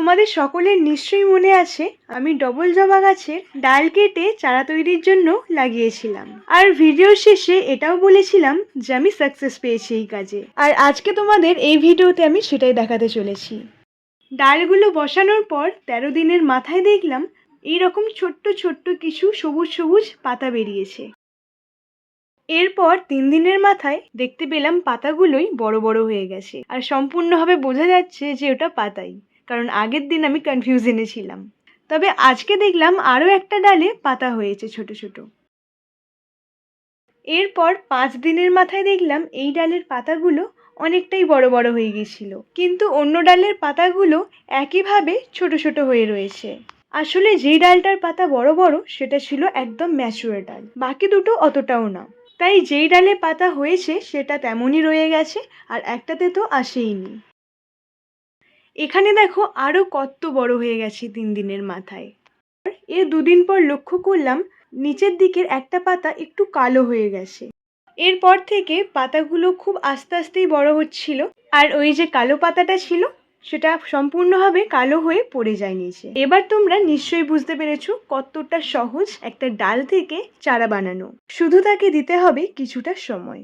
তোমাদের সকলের নিশ্চয়ই মনে আছে আমি ডবল জবা গাছের ডাল কেটে চারা তৈরির জন্য লাগিয়েছিলাম, আর ভিডিওর শেষে এটাও বলেছিলাম যে আমি সাকসেস পেয়েছি এই কাজে। আর আজকে তোমাদের এই ভিডিওতে আমি সেটাই দেখাতে চলেছি। ডালগুলো বসানোর পর 13 দিনের মাথায় দেখলাম এইরকম ছোট্ট ছোট্ট কিছু সবুজ সবুজ পাতা বেরিয়েছে। এরপর 3 দিনের মাথায় দেখতে পেলাম পাতাগুলোই বড় বড় হয়ে গেছে, আর সম্পূর্ণভাবে বোঝা যাচ্ছে যে ওটা পাতাই, কারণ আগের দিন আমি কনফিউশনে ছিলাম। তবে আজকে দেখলাম আরও একটা ডালে পাতা হয়েছে ছোট ছোট। এরপর 5 দিনের মাথায় দেখলাম এই ডালের পাতাগুলো অনেকটাই বড় বড় হয়ে গেছিল, কিন্তু অন্য ডালের পাতাগুলো একইভাবে ছোট ছোট হয়ে রয়েছে। আসলে যেই ডালটার পাতা বড় বড় সেটা ছিল একদম ম্যাচিওর ডাল, বাকি দুটো অতটাও না। তাই যেই ডালে পাতা হয়েছে সেটা তেমনই রয়ে গেছে, আর একটাতে তো আসেইনি। এখানে দেখো আরো কত বড় হয়ে গেছে 3 দিনের মাথায়। এর 2 দিন পর লক্ষ্য করলাম নিচের দিকের একটা পাতা একটু কালো হয়ে গেছে। এরপর থেকে পাতাগুলো খুব আস্তে আস্তেই বড় হচ্ছিল, আর ওই যে কালো পাতাটা ছিল সেটা সম্পূর্ণভাবে কালো হয়ে পড়ে যায় নিচে। এবার তোমরা নিশ্চয়ই বুঝতে পেরেছো কতটা সহজ একটা ডাল থেকে চারা বানানো, শুধু তাকে দিতে হবে কিছুটা সময়।